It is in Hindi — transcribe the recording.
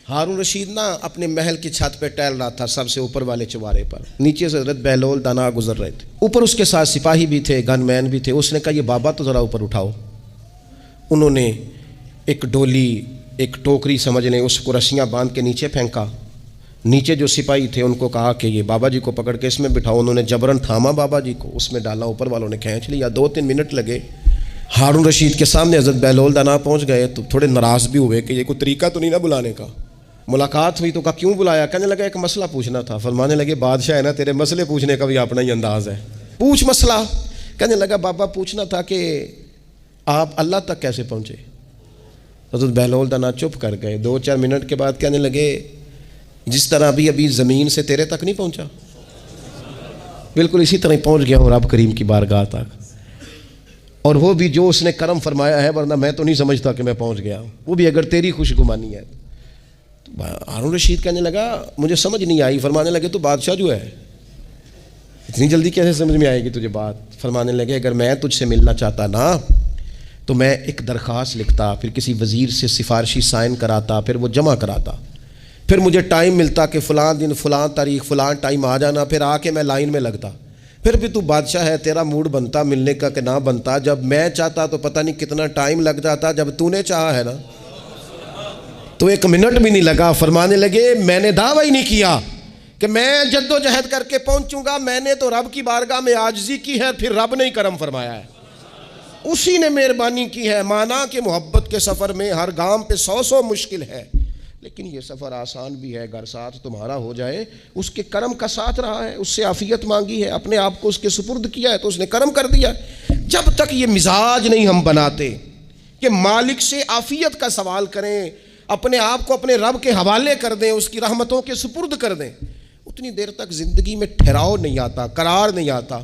हारून रशीद ना अपने महल की छत पे टहल रहा था, सबसे ऊपर वाले चवारे पर। नीचे से हज़रत बहलोल दाना गुजर रहे थे, ऊपर उसके साथ सिपाही भी थे, गनमैन भी थे। उसने कहा ये बाबा तो ज़रा ऊपर उठाओ। उन्होंने एक डोली, एक टोकरी समझ लें, उसको रस्सियाँ बांध के नीचे फेंका। नीचे जो सिपाही थे उनको कहा कि ये बाबा जी को पकड़ के इसमें बिठाओ। उन्होंने जबरन थामा बाबा जी को, उसमें डाला, ऊपर वालों ने खींच लिया। 2-3 मिनट लगे। हारून रशीद के सामने हज़रत बहलोल दाना पहुँच गए तो थोड़े नाराज़ भी हुए कि ये कोई तरीका तो नहीं ना बुलाने का। मुलाकात हुई तो कहा क्यों बुलाया? कहने लगा एक मसला पूछना था। फरमाने लगे बादशाह है ना, तेरे मसले पूछने का भी अपना ही अंदाज़ है, पूछ मसला। कहने लगा बाबा पूछना था कि आप अल्लाह तक कैसे पहुँचे? हज़रत बहलोल दाना चुप कर गए। 2-4 मिनट के बाद कहने लगे जिस तरह अभी अभी ज़मीन से तेरे तक नहीं पहुँचा, बिल्कुल इसी तरह पहुँच गया हूँ रब करीम की बारगाह तक। और वो भी जो उसने करम फरमाया है, वरना मैं तो नहीं समझता कि मैं पहुँच गया हूँ, वो भी अगर तेरी खुशगुमानी है। तो हारून रशीद कहने लगा मुझे समझ नहीं आई। फरमाने लगे तो बादशाह जो है इतनी जल्दी कैसे समझ में आएगी तुझे बात? फरमाने लगे अगर मैं तुझसे मिलना चाहता ना तो मैं एक दरख्वास्त लिखता, फिर किसी वज़ीर से सिफारशी साइन कराता, फिर वो जमा कराता, फिर मुझे टाइम मिलता कि फ़लाँ दिन फ़लाँ तारीख फ़लाँ टाइम आ जाना, फिर आके मैं लाइन में लगता। फिर भी तू बादशाह है, तेरा मूड बनता मिलने का कि ना बनता। जब मैं चाहता तो पता नहीं कितना टाइम लग जाता, जब तूने चाहा है ना तो 1 मिनट भी नहीं लगा। फरमाने लगे मैंने दावा ही नहीं किया कि मैं जद्दोजहद करके पहुंचूंगा, मैंने तो रब की बारगाह में आजिज़ी की है, फिर रब ने ही करम फरमाया है, उसी ने मेहरबानी की है। माना कि मोहब्बत के सफ़र में हर गांव पे 100 मुश्किल है, लेकिन ये सफ़र आसान भी है। घर साथ तुम्हारा हो जाए, उसके करम का साथ रहा है, उससे आफ़ियत मांगी है, अपने आप को उसके सुपुर्द किया है तो उसने करम कर दिया। जब तक ये मिजाज नहीं हम बनाते कि मालिक से आफ़ियत का सवाल करें, अपने आप को अपने रब के हवाले कर दें, उसकी रहमतों के सुपुर्द कर दें, उतनी देर तक ज़िंदगी में ठहराव नहीं आता, करार नहीं आता।